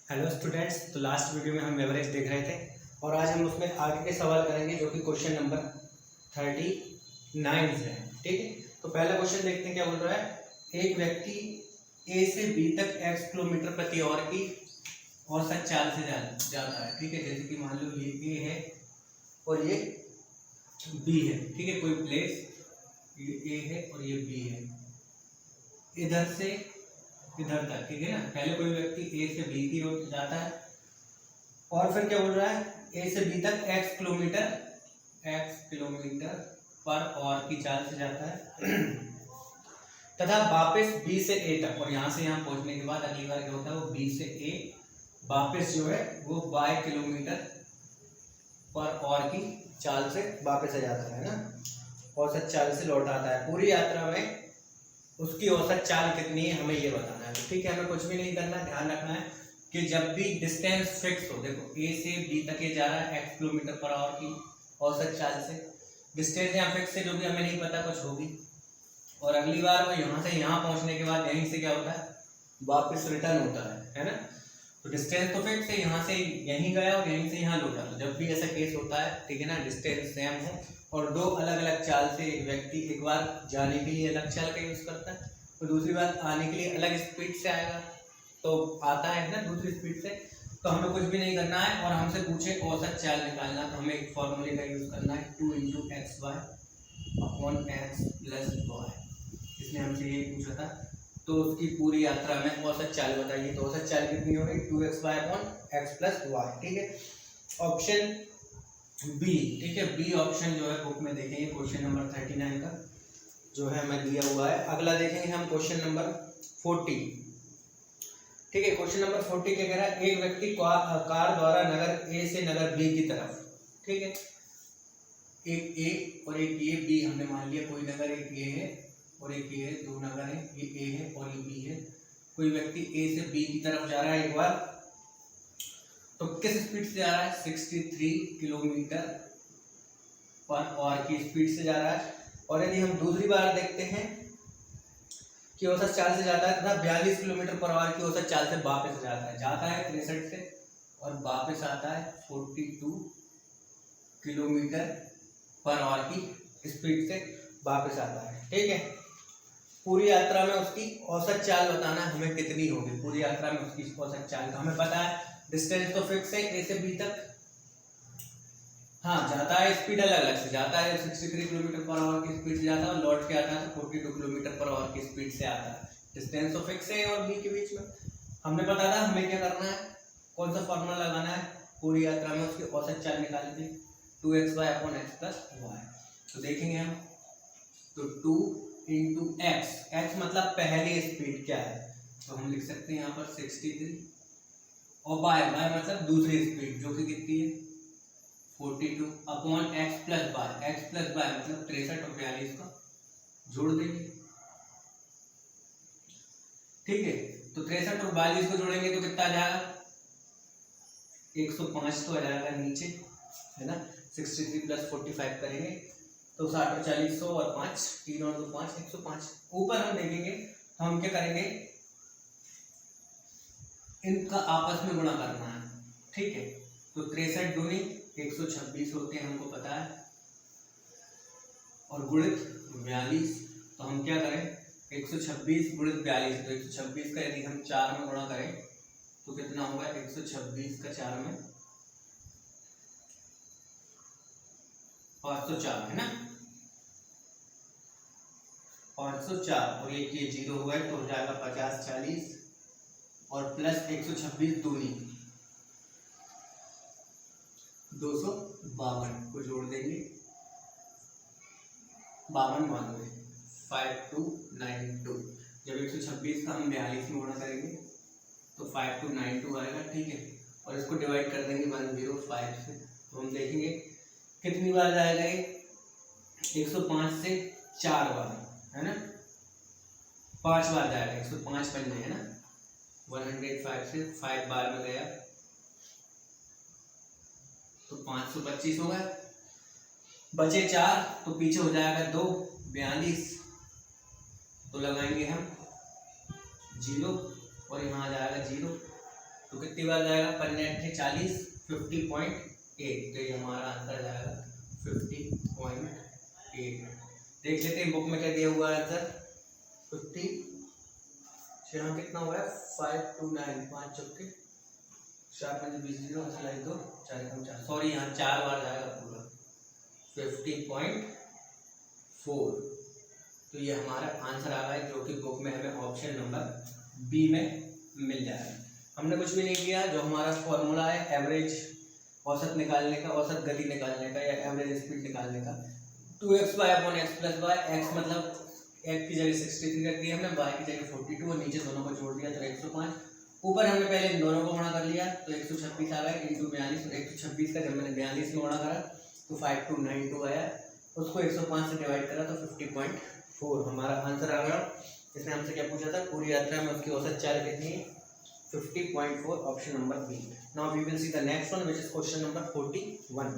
Hello students, तो last video में हम एवरेज देख रहे थे और आज हम उसमें आगे के सवाल करेंगे जो कि क्वेश्चन नंबर 39 है। ठीक है, तो पहला क्वेश्चन देखते हैं क्या बोल रहा है। एक व्यक्ति ए से बी तक x किलोमीटर प्रति आवर की औसत चाल से जाता है। ठीक है, जैसे कि मान लो ये ए है और ये बी है। ठीक है, कोई प्लेस, ये ए है और ये बी है, इधर से इधर तक। ठीक है ना, पहले कोई व्यक्ति ए से बी की ओर जाता है और फिर क्या बोल रहा है, ए से बी तक x किलोमीटर पर आवर की चाल से जाता है तथा वापस बी से ए तक, और यहाँ से यहाँ पहुंचने के बाद अगली बार क्या होता है, वो बी से ए वापस जो है वो y किलोमीटर पर आवर की चाल से वापस आ जाता है ना, औसत चाल से लौट आता है। पूरी यात्रा में उसकी औसत चाल कितनी है हमें ये बताना है। ठीक है, हमें कुछ भी नहीं करना, ध्यान रखना है कि जब भी डिस्टेंस फिक्स हो, देखो ए से बी तक ये जा रहा है x किलोमीटर पर आवर की औसत चाल से, डिस्टेंस यहाँ फिक्स है जो भी हमें नहीं पता, कुछ होगी, और अगली बार वो यहाँ से यहाँ पहुँचने के बाद यहीं से क्या होता है, वापस रिटर्न होता है ना। तो डिस्टेंस तो फिक्स है, यहाँ से यहीं गया और यहीं से यहाँ लौटा। तो जब भी ऐसा केस होता है, ठीक है ना, डिस्टेंस सेम हो और दो अलग अलग चाल से व्यक्ति एक बार जाने के लिए अलग चाल का यूज़ करता है और दूसरी बार आने के लिए अलग स्पीड से आएगा, तो आता है ना दूसरी स्पीड से, तो हमें कुछ भी नहीं करना है। और हमसे पूछे औसत चाल निकालना, तो हमें एक फॉर्मूले का यूज़ करना है, 2 × xy upon x plus y। इसने हमसे ये पूछा था, तो उसकी पूरी यात्रा में औसत चाल बताइए। तो औसत चाल कितनी हो गई, 2xy upon x plus y। ठीक है, ऑप्शन बी। ठीक है, बी ऑप्शन जो है बुक में देखेंगे क्वेश्चन नंबर 39 का जो है हमें दिया हुआ है। अगला देखेंगे हम क्वेश्चन नंबर 40। ठीक है, क्वेश्चन नंबर 40 क्या कह रहा है, एक व्यक्ति कार द्वारा नगर ए से नगर बी की तरफ, ठीक है, एक ए और एक ये बी हमने मान लिया, कोई नगर एक ए है और एक ए है, दो नगर है, ये ए है और ये बी है। कोई व्यक्ति ए से बी की तरफ जा रहा है एक बार, तो किस स्पीड से जा रहा है, 63 किलोमीटर पर आवर की स्पीड से जा रहा है। और यदि हम दूसरी बार देखते हैं कि औसत चाल से जाता है तथा 42 किलोमीटर पर आवर की औसत चाल से वापस जाता है 63 से और वापस आता है 42 किलोमीटर पर आवर की स्पीड से वापस आता है। ठीक है, पूरी यात्रा में उसकी औसत चाल बताना हमें कितनी होगी। पूरी यात्रा में उसकी औसत चाल हमें पता है, डिस्टेंस तो फिक्स है, ए से बी तक, हाँ जाता है, स्पीड अलग अलग से जाता है, 63 किलोमीटर पर आवर की स्पीड से जाता है और लौट के आता है तो 42 किलोमीटर पर आवर की स्पीड से आता है। डिस्टेंस तो फिक्स है और बी के बीच में हमने पता था हमें क्या करना है, कौन सा फॉर्मूला लगाना है, पूरी यात्रा में उसकी औसत चाल निकाली थी, 2xy upon x plus y। तो देखेंगे हम, तो 2 × x मतलब पहली स्पीड क्या है, तो हम लिख सकते हैं यहाँ पर 63 और y मतलब दूसरी स्पीड जो कि कितनी है 42 अपॉन x प्लस y मतलब 63 और 42 का जोड़ देंगे। ठीक है, तो 63 और 42 को जोड़ेंगे तो कितना आ जाएगा, 105 तो आ जाएगा नीचे, है ना। 63 प्लस 45 करेंगे तो 60 और 40 100 और 5, 3 और 2 5, 105। ऊपर हम देखेंगे तो हम क्या करेंगे, इनका आपस में गुणा करना है। ठीक है, तो 63 दूनी 126 होते हैं, हमको पता है, और गुणित 42, तो हम क्या करें, 126 गुणित 42, तो 126 का यदि हम 4 में गुणा करें तो कितना होगा, 126 का 4 में 504, है ना, 504, और ये 0 हुआ है तो हो जाएगा 50 40 और प्लस 126 दूनी 252 को जोड़ देंगे, 52 5292। जब 126 का हम 42 में गुणा करेंगे तो 5292 आएगा। ठीक है, और इसको डिवाइड कर देंगे 105 से, तो हम देखेंगे कितनी बार जाएगा ये, 105 से 4 बार, है ना, 5 बार जाएगा, 105 बन जाए, है ना, 105 से 5 बार में गया तो 525 होगा, बचे 4 तो पीछे हो जाएगा 2, 42, तो लगाएंगे हम 0 और यहाँ आ जाएगा 0, तो कितनी बार जाएगा, पर नेट थे 40, 50.8, तो ये हमारा आंसर जाएगा 50.8। देख लेते हैं बुक में क्या दिया हुआ है आंसर, 50, यहाँ कितना हुआ है 529, 5 चौके 4 5 20 0 सिलाई 2 4 कम 4, सॉरी यहाँ 4 बार जाएगा पूरा 50.4। तो ये हमारा आंसर आ रहा है जो कि बुक में हमें ऑप्शन नंबर बी में मिल जाएगा। हमने कुछ भी नहीं किया, जो हमारा फॉर्मूला है एवरेज औसत निकालने का, औसत गति निकालने का या एवरेज स्पीड निकालने का, 2xy/x+y, x मतलब x की जगह 63 रख दिया हमने, y की जगह 42 और नीचे दोनों को जोड़ दिया तो 105। ऊपर हमने पहले इन दोनों को गुणा कर लिया तो 126 आ गया इंटू 42, 126 का जब मैंने 42 में गुणा करा तो 5292 आया, उसको 105 से डिवाइड करा तो 50.4 हमारा आंसर आ गया। इसने हमसे क्या पूछा था, पूरी यात्रा में उसकी औसत चाल कितनी है, 50.4, option number B. Now we will see the next one which is question number 41।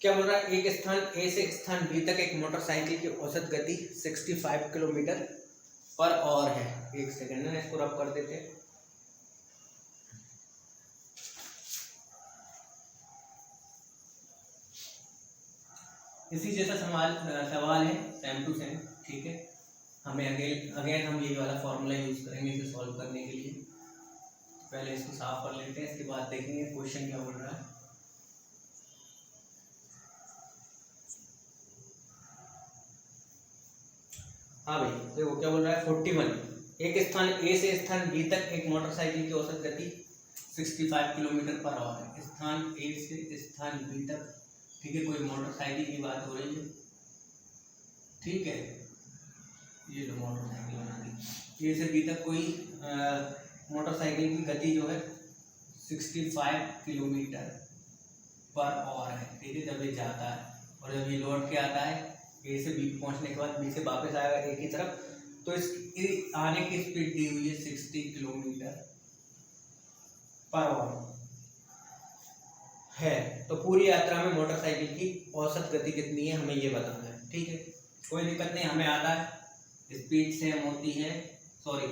क्या बोल रहा है, एक स्थान ए से स्थान बी तक एक मोटरसाइकिल की औसत गति 65 किलोमीटर पर आवर है। एक सेकंड ना, इसको रब कर देते हैं। इसी जैसा सवाल है सेम टू सेम, ठीक है। हमें अगेन हम ये वाला फॉर्मूला यूज करेंगे इसे सॉल्व करने के लिए। पहले इसको साफ कर लेते हैं, इसके बाद देखेंगे क्वेश्चन क्या बोल रहा है। हाँ भाई देखो क्या बोल रहा है, 41, एक स्थान ए से स्थान बी तक एक मोटरसाइकिल की औसत गति 65 किलोमीटर पर आवर है। स्थान ए से स्थान बी तक, ठीक है, कोई मोटरसाइकिल की बात हो रही है, ठीक है, ये लो मोटरसाइकिल बना दी। ए से बी तक कोई मोटरसाइकिल की गति जो है 65 किलोमीटर पर आवर है, ठीक है, जब ये जाता है और जब ये लौट के आता है ए से बी पहुंचने के बाद बी से वापस आएगा ए की तरफ, तो इस आने की स्पीड दी हुई है 60 किलोमीटर पर आवर है। तो पूरी यात्रा में मोटरसाइकिल की औसत गति कितनी है हमें ये बताना है, ठीक है। कोई दिक्कत नहीं, हमें आता है, स्पीड सेम होती है, सॉरी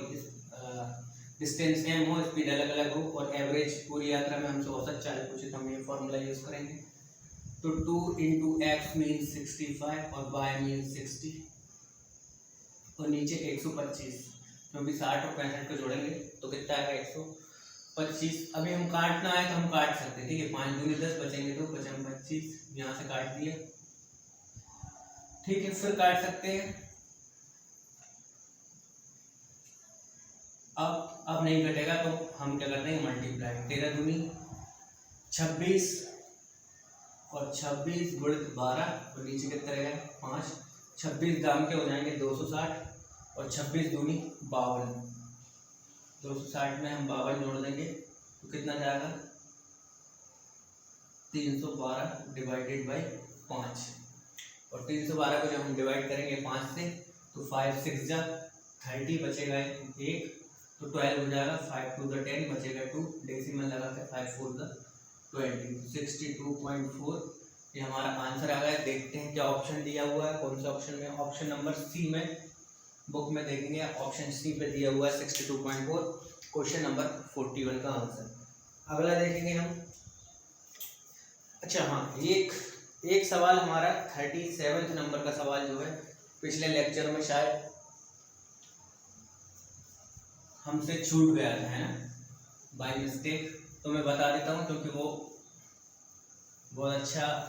डिस्टेंस सेम हो, स्पीड अलग अलग हो और एवरेज पूरी यात्रा में हमसे औसत चाल पूछे तो हम ये फॉर्मूला यूज करेंगे। तो 2 × x मीन्स 65 और y मीन्स 60 और नीचे 125, क्योंकि 60 और 65 को जोड़ेंगे तो कितना आएगा 125। अभी हम काटना है तो हम काट सकते हैं, ठीक है, 5 दूनी 10 बचेंगे तो 25, यहाँ से काट दिया, ठीक है, फिर काट सकते हैं। अब नहीं कटेगा तो हम क्या करते हैं, मल्टीप्लाई, 13 दूनी 26 और 26 गुणित 12 और नीचे कितना रहेगा 5, 26 दाम के हो जाएंगे 260 और 26 दूनी 52, 260 में हम 52 जोड़ देंगे तो कितना जाएगा 312 डिवाइडेड बाई 5 और 312 को जब हम डिवाइड करेंगे 5 से तो 5 6 जा 30 बचेगा 1 तो 12 हो जाएगा, 5 2 10 बचेगा 2, डेसिमल लगा के 5 4 20, 62.4 ये हमारा आंसर आ गया। देखते हैं क्या ऑप्शन दिया हुआ है, कौन सा ऑप्शन में, ऑप्शन नंबर सी में बुक में देखेंगे, ऑप्शन सी पे दिया हुआ है 62.4, क्वेश्चन नंबर 41 का आंसर। अगला देखेंगे हम। अच्छा हाँ, एक सवाल हमारा 37 नंबर का सवाल जो है पिछले लेक्चर में शायद हमसे छूट गया था, है ना, बाय मिस्टेक, तो मैं बता देता हूँ क्योंकि वो बहुत अच्छा,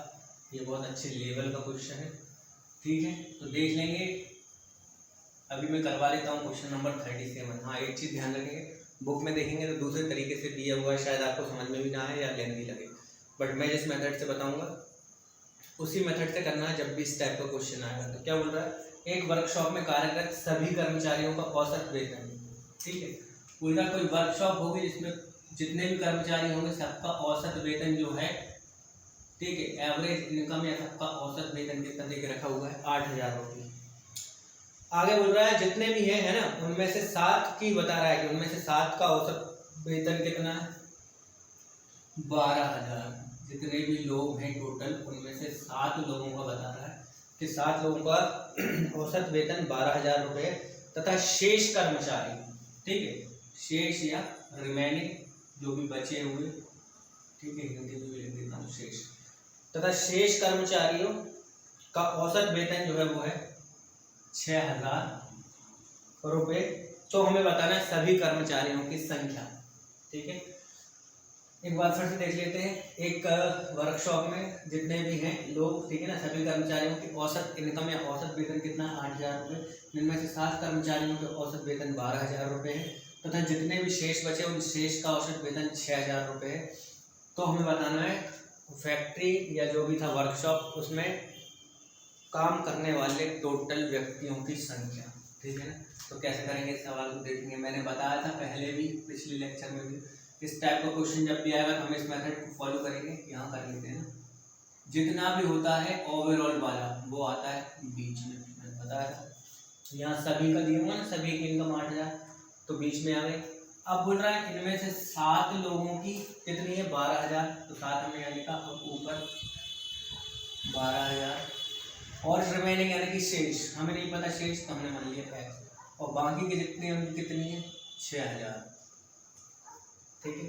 ये बहुत अच्छे लेवल का क्वेश्चन है, ठीक है, तो देख लेंगे। अभी मैं करवा लेता हूँ क्वेश्चन नंबर 37। हाँ एक चीज़ ध्यान रखेंगे, बुक में देखेंगे तो दूसरे तरीके से दिया हुआ है, शायद आपको समझ में भी ना आए या लेंथी लगे, बट मैं जिस मेथड से बताऊँगा उसी मेथड से करना है जब भी इस टाइप का क्वेश्चन आएगा। तो क्या बोल रहा है, एक वर्कशॉप में कार्यरत सभी कर्मचारियों का औसत वेतन, ठीक है, पूरा कोई वर्कशॉप होगी जिसमें जितने भी कर्मचारी होंगे सबका औसत वेतन जो है, ठीक है, एवरेज इनकम या सबका औसत वेतन कितना दे के रखा हुआ है 8000 रुपये। आगे बोल रहा है जितने भी है ना, उनमें से 7 की बता रहा है कि उनमें से 7 का औसत वेतन कितना है 12000। जितने भी लोग हैं टोटल उनमें से 7 लोगों का बता रहा है कि 7 लोगों का औसत वेतन 12000 रुपये तथा शेष कर्मचारी, ठीक है, शेष या रिमेनिंग जो भी बचे हुए, ठीक है, हिंदी में भी लिख देता हूँ शेष, तथा शेष कर्मचारियों का औसत वेतन जो है वो है 6,000 रुपये। तो हमें बताना है सभी कर्मचारियों की संख्या, ठीक है। एक बार फिर से देख लेते हैं, एक वर्कशॉप में जितने भी हैं लोग, ठीक है ना, सभी कर्मचारियों की औसत इनकम या औसत वेतन कितना 8,000 रुपये, जिनमें से 7 कर्मचारियों के औसत वेतन 12,000 रुपये है, तथा जितने भी शेष बचे उन शेष का औसत वेतन 6,000 रुपये है। तो हमें बताना है फैक्ट्री या जो भी था वर्कशॉप, उसमें काम करने वाले टोटल व्यक्तियों की संख्या, ठीक है ना। तो कैसे करेंगे इस सवाल को देखेंगे। मैंने बताया था पहले भी, पिछले लेक्चर में भी, इस टाइप का क्वेश्चन जब भी आएगा तो हम इस मेथड को फॉलो करेंगे। यहाँ कर लेते हैं ना, जितना भी होता है ओवरऑल वाला वो आता है बीच में, मैंने बताया था। यहाँ सभी का दिया हुआ ना, सभी की इनकम 8,000, तो बीच में आ गए। अब बोल रहा है इनमें से 7 लोगों की कितनी है 12,000, तो 7 हमने यहाँ लिखा, अब ऊपर 12,000 और रिमेनिंग यानी कि शेष, हमें नहीं पता शेष, तो हमने मान लिया x, और बाकी के जितनी उनकी कितनी है 6,000, ठीक है।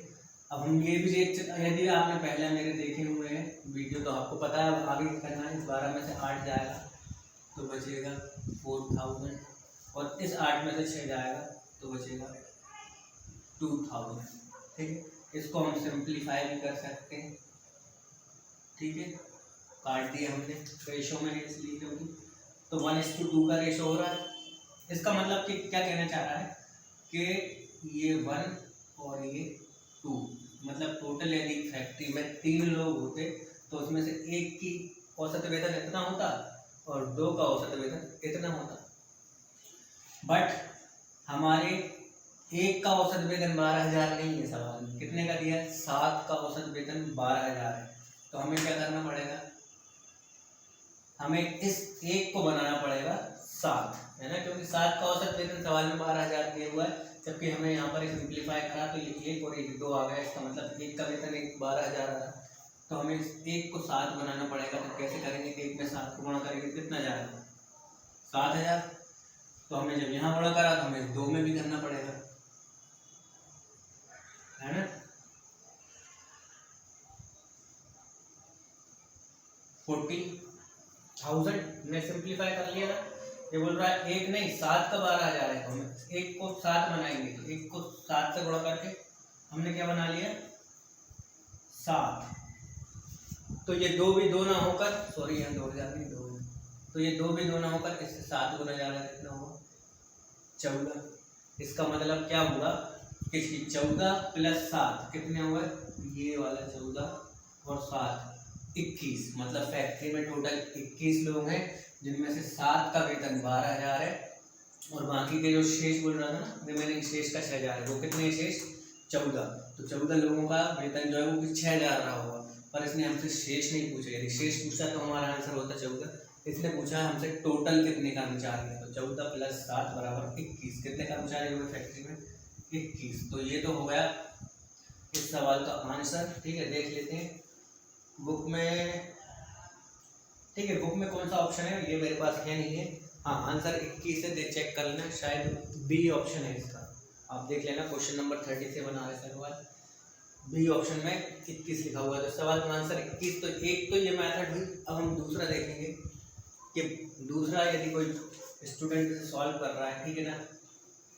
अब हम ये भी देख, यदि आपने पहले मेरे देखे हुए हैं वीडियो तो आपको पता है अब आगे करना है। इस 12 में से 8 जाएगा तो बचेगा 4,000, और इस 8 में से 6 जाएगा तो बचेगा 2,000, ठीक है। इसको हम सिंप्लीफाई भी कर सकते हैं, ठीक है, काट दिया हमने, रेशो में है इसलिए क्योंकि, तो 1:2 का रेशो हो रहा है। इसका मतलब कि क्या कहना चाह रहा है कि ये 1 और ये 2, मतलब टोटल यदि फैक्ट्री में 3 लोग होते तो उसमें से एक की औसत वेतन इतना होता और 2 का औसत वेतन इतना होता। बट हमारे एक का औसत वेतन 12,000 नहीं है, सवाल में कितने का दिया है 7 का औसत वेतन 12,000 है। तो हमें क्या करना पड़ेगा, हमें इस एक को बनाना पड़ेगा 7, है ना, क्योंकि 7 का औसत वेतन सवाल में 12,000 दिया हुआ है, जबकि हमें यहाँ पर सिंप्लीफाई करा तो ये 1 और 1 2 आ गया। इसका मतलब एक का वेतन 12,000 आ रहा है, तो हमें इस एक को 7 बनाना पड़ेगा। तो कैसे करेंगे कि एक में 7 को गुणा करेंगे कितना जाएगा 7,000, तो हमें जब यहाँ गुणा करा तो हमें 2 में भी करना पड़ेगा, है ना। 40,000 ने सिंप्लीफाई कर लिया था। ये बोल रहा है एक नहीं 7 का 12,000 है, तो हम एक को 7 बनाएंगे, तो एक को 7 से गुणा करके हमने क्या बना लिया 7। तो ये 2 भी 2 ना होकर, सॉरी यहाँ 2,000 नहीं 2 है, तो ये 2 भी 2 ना होकर इससे 7 गुना जाएगा, कितना होगा 14। इसका मतलब क्या हुआ कि 14 + 7 कितने हुए, ये वाला 14 और 7 21, मतलब फैक्ट्री में टोटल 21 लोग हैं, जिनमें से 7 का वेतन 12,000 है, और बाकी के जो शेष बोल रहा था ना, रिमेनिंग शेष का 6,000 है। वो कितने शेष 14, तो 14 लोगों का वेतन जो है वो 6,000 रहा होगा, पर इसने हमसे शेष नहीं पूछा। यदि शेष पूछता तो हमारा आंसर होता 14, इसने पूछा हमसे टोटल कितने कर्मचारी हैं, तो 14 + 7 = 21। कितने कर्मचारी हुए फैक्ट्री में 21। तो ये तो हो गया इस सवाल का आंसर, ठीक है। देख लेते हैं बुक में, ठीक है, बुक में कौन सा ऑप्शन है ये मेरे पास है नहीं है। हाँ, आंसर 21 है, चेक कर लेना, शायद बी ऑप्शन है इसका, आप देख लेना। क्वेश्चन नंबर 37 आ रहा है सवाल, बी ऑप्शन में 21 लिखा हुआ है, तो सवाल का आंसर 21। तो एक तो ये मैथड हुई। अब हम दूसरा देखेंगे कि दूसरा यदि कोई स्टूडेंट सॉल्व कर रहा है, ठीक है ना,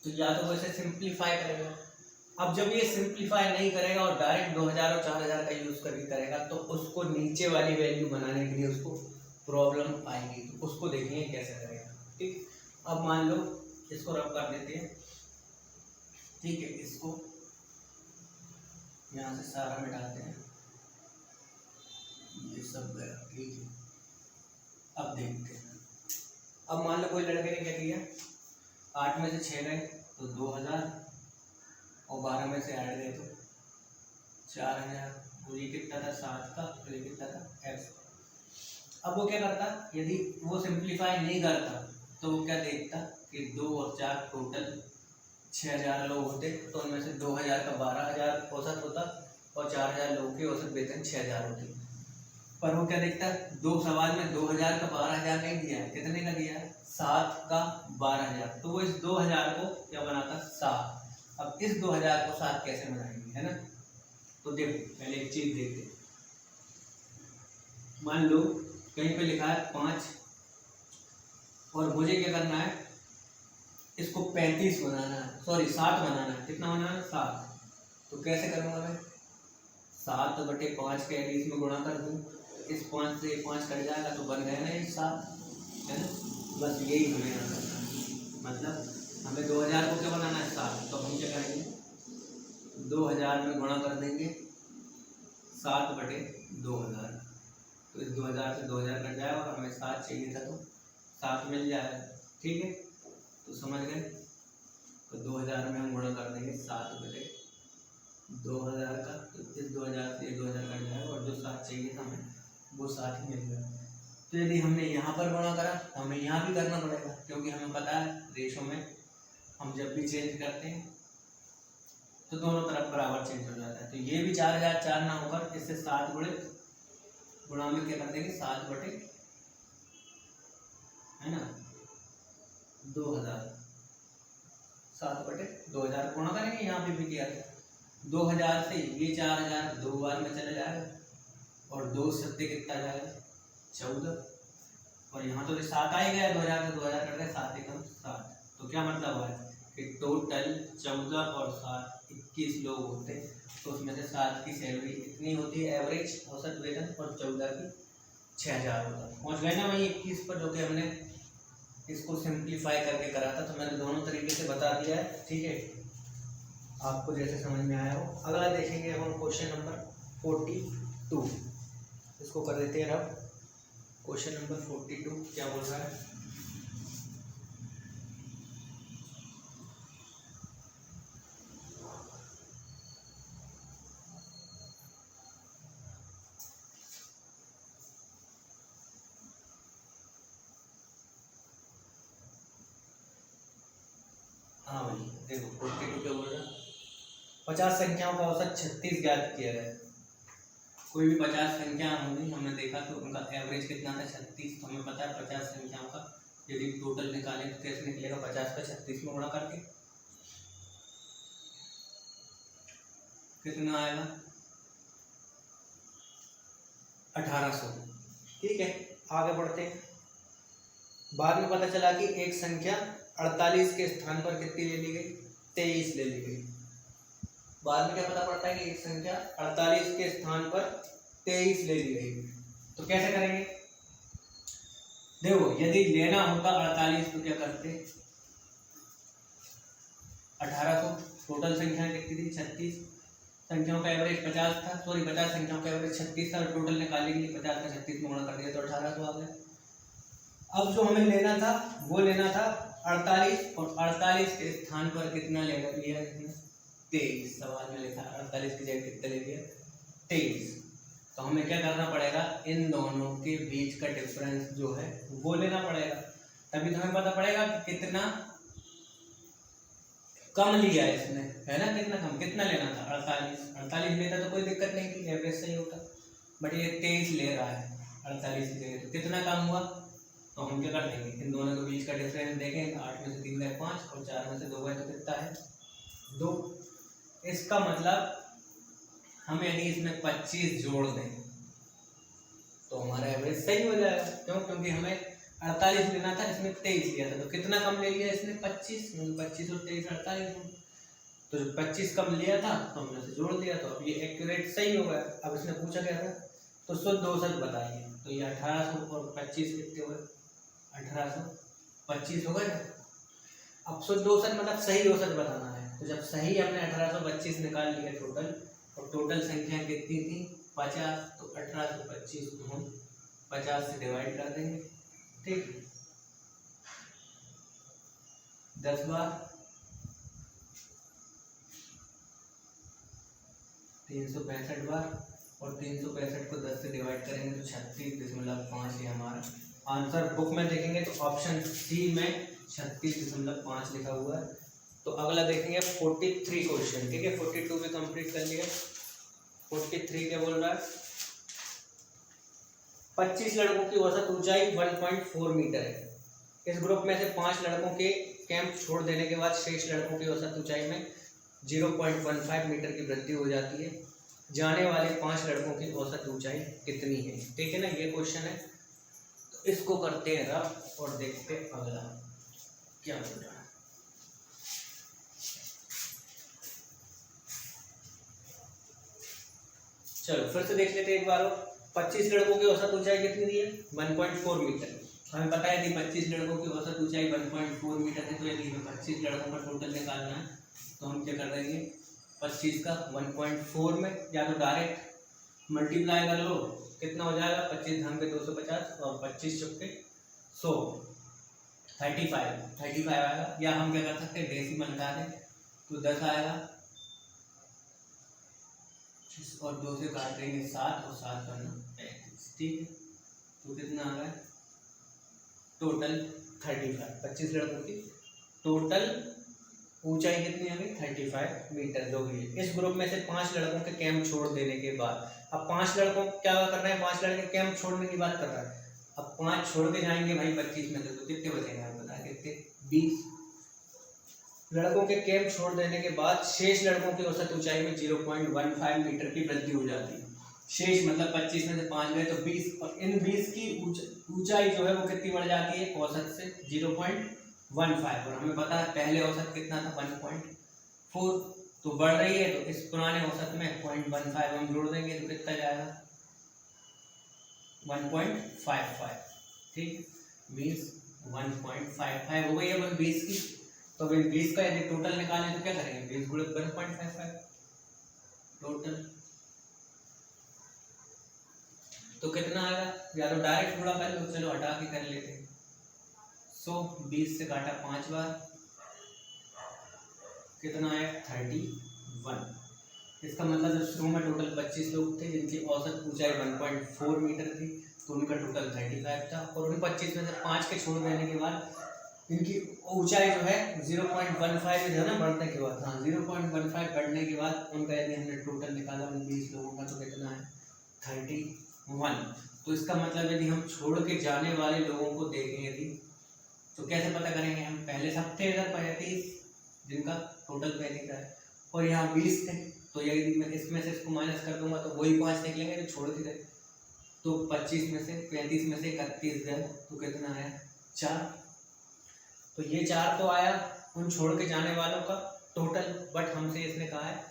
तो या तो वो इसे सिंप्लीफाई करेगा। अब जब ये सिंप्लीफाई नहीं करेगा और डायरेक्ट 2,000 और 4,000 का यूज़ करके करेगा, तो उसको नीचे वाली वैल्यू बनाने के लिए उसको प्रॉब्लम आएगी, तो उसको देखेंगे कैसे करेगा, ठीक। अब मान लो इसको रब कर देते हैं, ठीक है, इसको यहाँ से सारा मिटाते हैं, ये सब गया, ठीक है। अब देखते हैं, अब मान लो कोई लड़के ने क्या किया, 8 में से 6 गए तो 2,000, और 12 में से 8 गए तो 4,000, और ये कितना था 7 का, और ये कितना था x। अब वो क्या करता, यदि वो सिंप्लीफाई नहीं करता तो वो क्या देखता कि 2 और 4 टोटल 6,000 लोग होते, तो उनमें से 2,000 का 12,000 औसत होता और 4,000 लोगों की औसत वेतन 6,000 होती। पर वो क्या देखता है, दो सवाल में 2,000 का 12,000 नहीं दिया है, कितने का दिया है 7 का 12,000, तो वो इस 2,000 को क्या बनाता 7, अब इस 2000 को 7 कैसे बनाएंगे, है ना। तो देखो पहले एक चीज देखते, मान लो कहीं पे लिखा है 5 और मुझे क्या करना है, इसको 35 बनाना है, सॉरी 60 बनाना है। कितना बनाना है, 7। तो कैसे करूँगा मैं, 7/5 के यदि इसमें गुणा कर दूँ, इस 5 से 5 कट जाएगा तो बन गया ना ये 7, है ना। बस यही हमें यहाँ करना है, मतलब हमें 2000 को क्या बनाना है, 7। तो हम क्या करेंगे, 2000 में गुणा कर देंगे 7/2000। तो इस 2000 से 2000 कट जाएगा और हमें 7 चाहिए था तो 7 मिल जाएगा, ठीक है। तो समझ गए। तो 2000 में हम गुणा कर देंगे 7/2000 का, तो इस 2000 से 2000 कट जाएगा और जो 7 चाहिए था हमें वो 7 ही मिल गया। तो यदि हमने यहाँ पर गुणा करा तो हमें यहाँ भी करना पड़ेगा, क्योंकि हमें पता है रेशो में हम जब भी चेंज करते हैं तो दोनों तरफ बराबर चेंज हो जाता है। तो ये भी 4000 4 ना होकर इससे 7 गुणा में क्या कर देंगे, 7/, है ना, 2000, 7/2000 गुणा करेंगे। यहाँ पे भी किया था 2000 से ये 4000 2 बार में चले जाएगा और 2 सत्ते कितना जाएगा, 14। और यहाँ तो 7 आ ही गया, 2000 से 2000 कट गए, 7 एकम 7। तो क्या मतलब है कि टोटल 14 और 7 21 लोग होते हैं। तो उसमें से 7 की सैलरी इतनी होती है एवरेज औसत वेतन, और 14 की 6000 होता है। पहुँच गए ना वही 21 पर, जो कि हमने इसको सिंप्लीफाई करके करा था। तो मैंने दोनों तरीके से बता दिया है, ठीक है, आपको जैसे समझ में आया हो। अगला देखेंगे हम क्वेश्चन नंबर 42, इसको कर देते हैं अब। क्वेश्चन नंबर 42 क्या बोल रहा है, हाँ भाई देखो 42 क्या बोल रहा है, 50 संख्याओं का औसत 36 ज्ञात किया गया। कोई भी 50 संख्या होंगी, हमने देखा तो उनका एवरेज कितना था, 36। तो हमें पता है 50 संख्याओं का यदि टोटल निकालें तो कैसे निकलेगा, 50 का 36 में गुणा करके कितना आएगा, 1800, ठीक है। आगे बढ़ते हैं। बाद में पता चला कि एक संख्या 48 के स्थान पर कितनी ले ली गई, 23 ले ली गई। बाद में क्या पता पड़ता है कि एक संख्या 48 के स्थान पर 23 ले ली गई। तो कैसे करेंगे, देखो यदि लेना होता 48 तो क्या करते, 1800, टोटल संख्या कितनी थी, 36, संख्याओं का एवरेज 50 था, सॉरी 50 संख्याओं का एवरेज 36 था, और टोटल निकालने के लिए 50 का 36 में गुणा कर दिया तो 1800 आ गया। अब जो हमें लेना था वो लेना था 48, और 48 के स्थान पर कितना लिया, 23। सवाल में लिखा 48 की जगह कितना ले लिया, 23। तो हमें क्या करना पड़ेगा, इन दोनों के बीच का डिफरेंस जो है वो लेना पड़ेगा, तभी तो हमें पता पड़ेगा कि कितना कम लिया है इसने, है ना, कितना कम, कितना लेना था 48 लेता तो कोई दिक्कत नहीं थी, एवरेज सही होता। बट ये 23 ले रहा है 48 की जगह, तो कितना कम हुआ। तो हम क्या कर देंगे, इन दोनों के बीच का डिफरेंस देखें, 8 में से 3 गए 5 और 4 में से 2 गए तो कितना है, 2। इसका मतलब हम यदि इसमें 25 जोड़ दें तो हमारा एवरेज सही हो जाएगा। क्यों, क्योंकि हमें 48 लेना था, इसमें 23 लिया था, तो कितना कम ले लिया इसने, 25। 25 और 23 48। तो जो 25 कम लिया था तो हमने से जोड़ दिया, तो अब ये एक्यूरेट सही हो गया। अब इसने पूछा क्या था, तो शुद्ध औसत बताइए। तो ये 1800 और 25 कितने हुए, 1825 हो गए ना। अब शुद्ध औसत मतलब सही औसत बताना है। तो जब सही हमने 1825 निकाल लिया टोटल, और टोटल संख्या कितनी थी, 50, तो 1825 को हम 50 से डिवाइड कर देंगे, ठीक, 10 बार, 365 बार, और 365 को 10 से डिवाइड करेंगे तो 36.5 ये हमारा आंसर। बुक में देखेंगे तो ऑप्शन सी में 36.5 लिखा हुआ है। तो अगला देखेंगे 43 क्वेश्चन, ठीक है। 42 भी कंप्लीट कर लिया। 43 क्या बोल रहा है, 25 लड़कों की औसत ऊंचाई 1.4 मीटर है। इस ग्रुप में से 5 लड़कों के कैंप छोड़ देने के बाद शेष लड़कों की औसत ऊंचाई में 0.15 मीटर की वृद्धि हो जाती है। जाने वाले 5 लड़कों की औसत ऊंचाई कितनी है? ठीक है ना, ये क्वेश्चन है। तो इसको करते हैं रफ और देखते हैं अगला क्या बोल रहा है। चलो फिर से देख लेते हैं एक बार। 25 लड़कों की औसत ऊंचाई कितनी दी है? 1.4 मीटर। हमें पता है कि 25 लड़कों की औसत ऊंचाई 1.4 मीटर है। तो यदि हमें 25 लड़कों का टोटल निकालना है तो हम क्या कर देंगे, 25 का 1.4 में या तो डायरेक्ट मल्टीप्लाई कर लो, कितना हो जाएगा, 25 धाम पे 250 और 25 चुपके 100, 35 आएगा। या हम क्या कर सकते हैं, डेसिमल हटा दें तो 10 आएगा और 2 से काट देंगे 7 और 7 करना 35। ठीक है, तो कितना आ रहा है टोटल 35। 25 लड़कों की टोटल ऊंचाई कितनी आ गई 35 मीटर जो भी है। इस ग्रुप में से 5 लड़कों के कैंप छोड़ देने के बाद, अब 5 लड़कों क्या कर रहे हैं, 5 लड़के कैंप छोड़ने की बात कर रहा है। अब 5 छोड़ के जाएंगे भाई 25 में से, तो कितने बचेंगे आप बता, कितने, 20 लड़कों के कैंप छोड़ देने के बाद शेष लड़कों की औसत ऊंचाई में 0.15 मीटर की वृद्धि हो जाती है। शेष मतलब 25 में से 5 गए तो 20, और इन 20 की ऊंचाई जो है वो कितनी बढ़ जाती है औसत से 0.15। और हमें पता है पहले औसत कितना था 1.4, तो बढ़ रही है। तो इस पुराने औसत में 0.15 हम जोड़ देंगे तो कितना जाएगा 1.55। ठीक, मीन्स 1.55 हो गई है 20 की। तो 20 का यदि टोटल निकालें तो क्या करेंगे, 20 गुणित 1.55 टोटल, तो कितना आएगा, या तो डायरेक्ट गुणा कर लो, चलो हटा के कर लेते हैं। 20 से काटा 5 बार, कितना आया 31। इसका मतलब जब शुरू में टोटल 25 लोग थे जिनकी औसत ऊंचाई 1.4 मीटर थी, तो उनका टोटल 35 था। और उन 25 में से 5 के छोड़ देने के बाद इनकी ऊंचाई जो है 0.15 जो है ना बढ़ने के बाद, हाँ 0.15 बढ़ने के बाद उनका यदि हमने टोटल निकाला उन 20 लोगों का तो कितना है 31। तो इसका मतलब यदि हम छोड़ के जाने वाले लोगों को देखें यदि, तो कैसे पता करेंगे हम, पहले सब थे इधर 35 जिनका टोटल 35 है और यहाँ 20 थे, तो यदि मैं इसमें से इसको माइनस कर दूंगा तो वही 5 निकलेंगे जो छोड़ के गए। तो 25 में से 35 में से 31 गए तो कितना आया 4। तो ये 4 तो आया उन छोड़ के जाने वालों का टोटल, बट हमसे इसने कहा है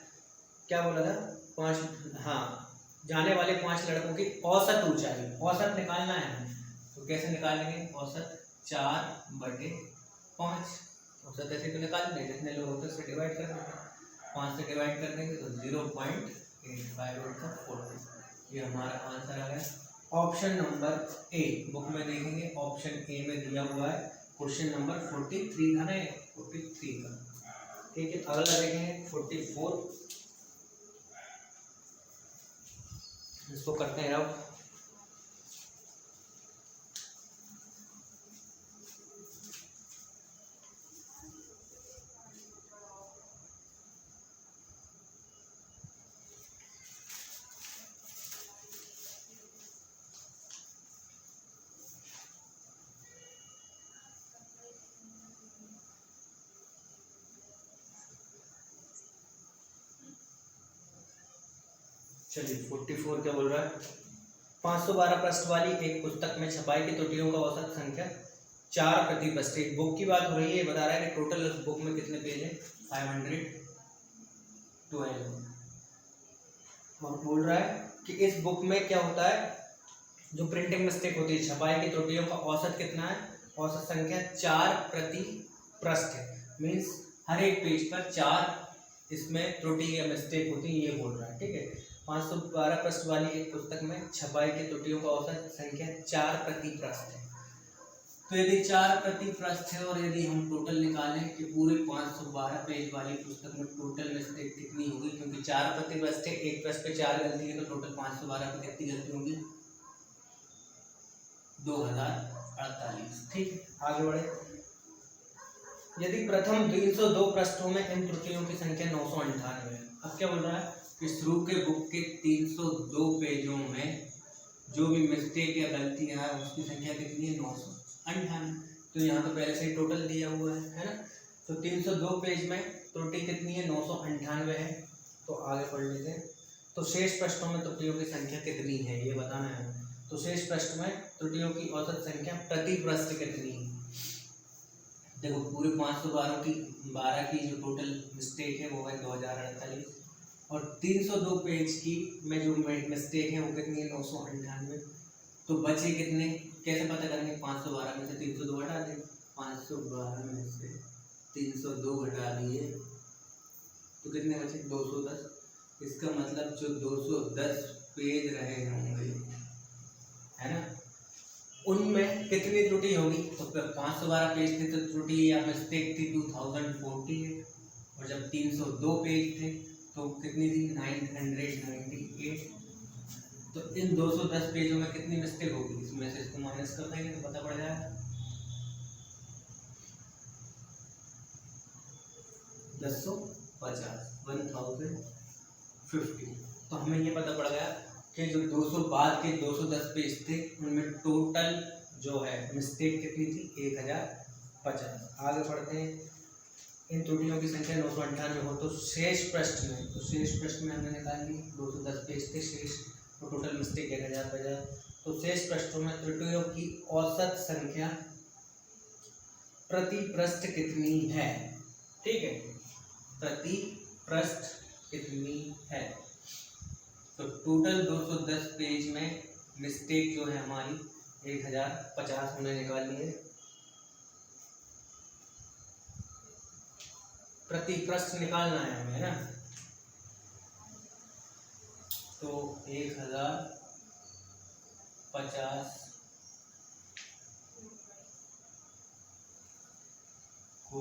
क्या बोला था 5, हाँ जाने वाले 5 लड़कों की औसत ऊंचाई, औसत निकालना है हमें। तो कैसे निकालेंगे, औसत 4/5, औसत ऐसे तो निकाल देंगे, जितने लोग होते हैं उससे डिवाइड कर देंगे, 5 से डिवाइड कर देंगे तो 0.85 ये हमारा आंसर आ गया। ऑप्शन नंबर ए बुक में देखेंगे, ऑप्शन ए में दिया हुआ है क्वेश्चन नंबर 43 है, 43 का। ठीक है, अगला देखेंगे 44, इसको करते हैं अब। चलिए 44 क्या बोल रहा है, 512 पृष्ठ वाली एक पुस्तक में छपाई की त्रुटियों का औसत संख्या 4 प्रति पृष्ठ। एक बुक की बात हो रही है, बता रहा है कि टोटल उस बुक में कितने पेज है 512। और बोल रहा है कि इस बुक में क्या होता है, जो प्रिंटिंग मिस्टेक होती है, छपाई की त्रुटियों का औसत कितना है, औसत संख्या 4 प्रति पृष्ठ है। मीन्स हर एक पेज पर 4 इसमें त्रुटि या मिस्टेक होती है, ये बोल रहा है। ठीक है, 512 पृष्ठ वाली एक पुस्तक में छपाई की त्रुटियों का औसत संख्या 4 प्रति पृष्ठ है। तो यदि 4 प्रति पृष्ठ है और यदि हम टोटल निकालें कि पूरे 512 पेज वाली पुस्तक में टोटल मिस्टेक कितनी होगी, क्योंकि 4 प्रति पृष्ठ है, एक पृष्ठ पे 4 गलती है, तो टोटल 512 पे कितनी गलती होंगी 2048। ठीक है, आगे बढ़े। यदि प्रथम 302 पृष्ठों में इन त्रुटियों की संख्या 998 है। अब क्या बोल रहा है कि शुरू के बुक के 302 पेजों में जो भी मिस्टेक या गलतियां हैं उसकी संख्या कितनी है 998। तो यहाँ तो पहले से ही टोटल दिया हुआ है ना। तो 302 पेज में त्रुटि कितनी है? 998 है। तो आगे पढ़ लेते हैं। तो शेष पृष्ठों में त्रुटियों की संख्या कितनी है ये बताना है। तो शेष पृष्ठ में त्रुटियों की औसत संख्या प्रति पृष्ठ कितनी है? देखो पूरे 512 की जो टोटल मिस्टेक है वो है 2048 और 302 पेज की में जो मिस्टेक है वो कितनी है? 998। तो बचे कितने? कैसे पता करेंगे? 512 में से 302 हटा दें। 512 में से 302 घटा दिए तो कितने बचे? 210। इसका मतलब जो 210 पेज रहे होंगे है ना, उनमें कितनी त्रुटि होगी? तो 512 पेज थे तो त्रुटि या मिस्टेक थी 2048 और जब 302 पेज थे तो कितनी थी? 998। तो इन 210 पेजों में कितनी मिस्टेक होगी? इसमें से इसको माइनस कर देंगे तो पता पड़ जाएगा 1050। तो हमें ये पता पड़ गया कि जो 200 बाद के 210 पेज थे उनमें टोटल जो है मिस्टेक कितनी थी? 1050। आगे पढ़ते हैं। इन त्रुटियों की संख्या 998 हो तो शेष पृष्ठ में हमने निकाल ली 210 पेज थे शेष, तो टोटल मिस्टेक 1050। तो शेष पृष्ठों में त्रुटियों की औसत संख्या प्रति पृष्ठ कितनी है? ठीक है, प्रति पृष्ठ कितनी है? तो टोटल 210 पेज में मिस्टेक जो है हमारी 1050 हमने निकाल ली है। प्रति पृष्ठ निकालना है हमें, है ना। तो 1050 को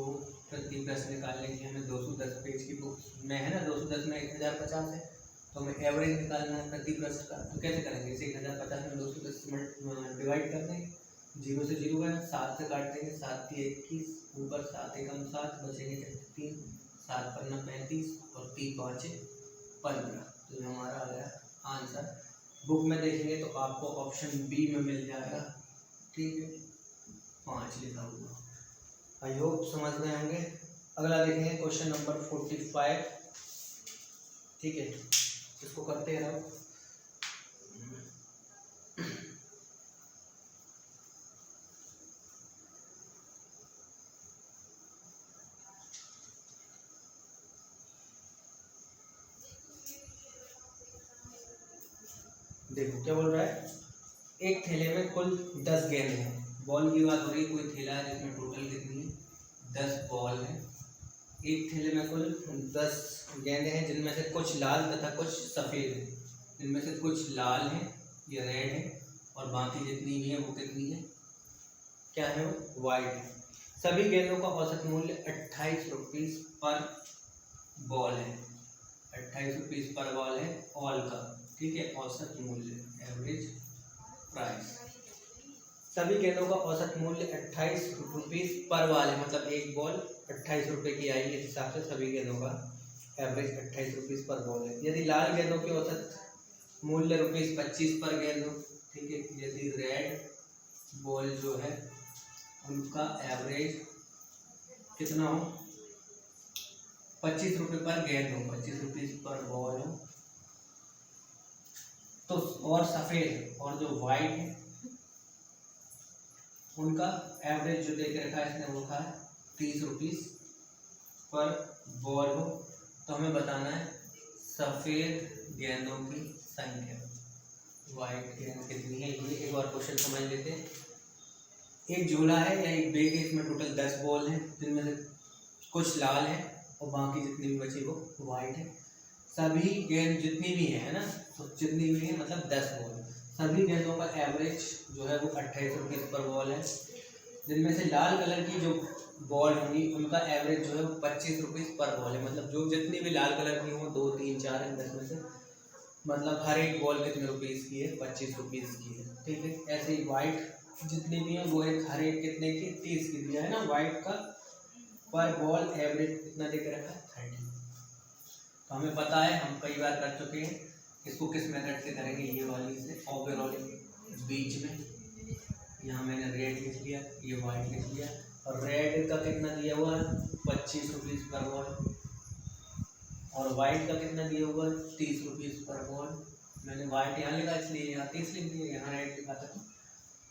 प्रति पृष्ठ निकालने की हमें 210 पेज की बुक में है ना, 210 में 1050 है तो हमें एवरेज निकालना है प्रति पृष्ठ का। तो कैसे करेंगे? इसे 1050 में 210 डिवाइड कर देंगे, 0 से 0 है, 7 से काट देंगे, 7 की 21, ऊपर 7 एकम 7 बचेंगे 3, 7 पन्ना 35 और 3 पाँचे 15। तो ये हमारा आ गया आंसर। बुक में देखेंगे तो आपको ऑप्शन बी में मिल जाएगा, ठीक है, 5 लिखा हुआ। आई होप समझ में आएंगे। अगला देखेंगे क्वेश्चन नंबर 45, ठीक है, इसको करते रहो। देखो क्या बोल रहा है, एक थैले में कुल 10 गेंद हैं। बॉल की बात हो रही है, कोई थैला है जिसमें टोटल कितनी है? 10 बॉल है। एक थैले में कुल 10 गेंद हैं जिनमें से कुछ लाल तथा कुछ सफ़ेद है। जिनमें से कुछ लाल है, ये रेड है, और बाकी जितनी भी है वो कितनी है? क्या है वो? वाइट है। सभी गेंदों का औसत मूल्य 28 रुपीज़ पर बॉल है। 28 रुपीज़ पर बॉल है ऑल का, ठीक है, औसत मूल्य, एवरेज प्राइस। सभी गेंदों का औसत मूल्य 28 रुपीज़ पर बॉल है, मतलब एक बॉल 28 रुपये की आई, इस हिसाब से सभी गेंदों का एवरेज 28 रुपीज़ पर बॉल है। यदि लाल गेंदों की औसत मूल्य ₹25 पर गेंद हो, ठीक है, यदि रेड बॉल जो है उनका एवरेज कितना हो? 25 रुपये पर गेंद हो, 25 रुपीज़ पर बॉल हो, तो और सफ़ेद और जो वाइट है उनका एवरेज जो दे के रखा है इसने वो रखा है 30 रुपीज़ पर बॉल हो, तो हमें बताना है सफ़ेद गेंदों की संख्या, वाइट गेंद कितनी है। ये एक और क्वेश्चन समझ लेते हैं। एक झोला है या एक बैग है, इसमें टोटल 10 बॉल हैं जिनमें से कुछ लाल है और बाकी जितनी भी बची वो वाइट है। सभी गेंद जितनी भी है ना, तो जितनी भी है मतलब 10 बॉल, सभी गेंदों का एवरेज जो है वो 28 रुपीज़ पर बॉल है। जिनमें से लाल कलर की जो बॉल होंगी उनका एवरेज जो है वो 25 रुपीज़ पर बॉल है, मतलब जो जितनी भी लाल कलर की हो, 2 3 4 इन 10 में से, मतलब हर एक बॉल कितने रुपीज़ की है? 25 रुपीज़ की है, ठीक है। ऐसे ही वाइट जितनी भी है वो एक हर एक कितने की? 30 की दिया है ना। वाइट का पर बॉल एवरेज कितना देकर रखा है? 30। तो हमें पता है, हम कई बार कर चुके हैं। इसको किस मेथड से करेंगे? ये वाली से, ओवरऑल बीच में, यहाँ मैंने रेड लिख लिया, ये वाइट लिख लिया, और रेड का कितना दिया हुआ है 25 रुपीज़ पर बॉल, और वाइट का कितना दिया हुआ है 30 रुपीज़ पर बॉल। मैंने वाइट यहाँ लिखा इसलिए यहाँ 30 लिख दिए, यहाँ रेड लिखा था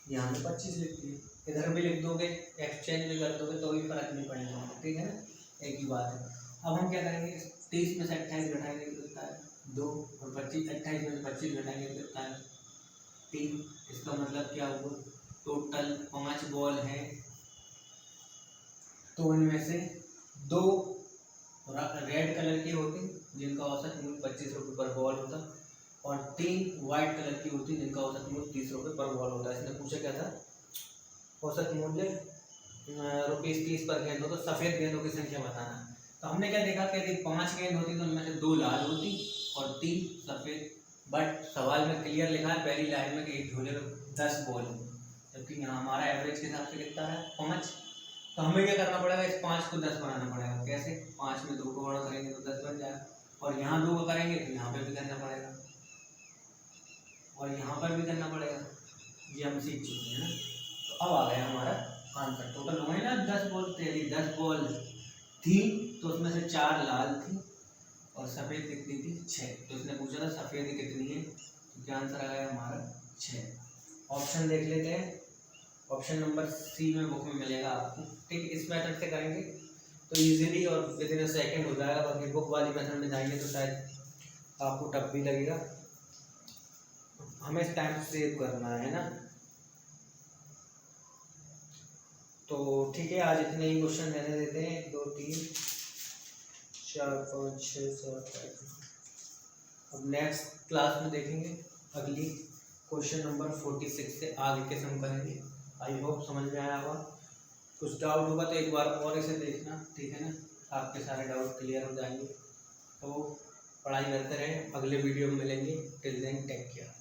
यहाँ पे 25 लिख दिए। इधर भी लिख दोगे, एक्सचेंज भी कर दोगे तो भी फर्क नहीं पड़ेगा, ठीक है ना, एक ही बात है। अब हम क्या करेंगे, 30 में से 28 घटाएंगे तो कितना है 2, और 28 में से 25 घटाएंगे तो कितना है 3। इसका मतलब क्या हुआ, टोटल 5 बॉल हैं, तो इनमें से 2 रेड कलर की होती जिनका औसत मूल्य 25 रुपये पर बॉल होता, और 3 वाइट कलर की होती जिनका औसत मूल्य 30 रुपये पर बॉल होता है। इसने पूछा क्या था, औसत मूल्य ₹30 पर गेंद हो तो सफ़ेद गेंदों की संख्या बताना। तो हमने क्या देखा कि यदि 5 गेंद होती तो उनमें से 2 लाल होती और 3 सफ़ेद, बट सवाल में क्लियर लिखा है पहली लाइन में कि एक झोले में 10 बॉल है, जबकि यहाँ हमारा एवरेज के हिसाब से कितना है 5। तो हमें क्या करना पड़ेगा, इस 5 को 10 बनाना पड़ेगा। कैसे, 5 में 2 को गुणा करेंगे तो 10 बन जाएगा, और यहाँ 2 को करेंगे तो यहाँ पे भी करना पड़ेगा, और यहाँ पर भी करना पड़ेगा, ये हम सीख चुके हैं ना। तो अब आ गया हमारा आंसर, टोटल हुए ना 10 बॉल, तेरी 10 बॉल थी तो उसमें से 4 लाल थी और सफ़ेद कितनी थी 6। तो इसने पूछा था सफ़ेद कितनी है, तो क्या आंसर आ गया हमारा 6। ऑप्शन देख लेते हैं, ऑप्शन नंबर सी में बुक में मिलेगा आपको, ठीक। इस मेथड से करेंगे तो इजीली और विद इन अ सेकेंड हो जाएगा, बाकी बुक वाली मेथड में जाएंगे तो शायद आपको टफ भी लगेगा। हमें टाइम सेव करना है ना, तो ठीक है, आज इतने ही क्वेश्चन रहने देते हैं, 1 2 3 4 5 6 7 8। अब नेक्स्ट क्लास में देखेंगे अगली क्वेश्चन नंबर 46 से आगे के सम करेंगे। आई होप समझ में आया होगा। कुछ डाउट होगा तो एक बार और इसे देखना, ठीक है ना, आपके सारे डाउट क्लियर हो जाएंगे। तो पढ़ाई करते रहें, अगले वीडियो में मिलेंगे। Till then take care.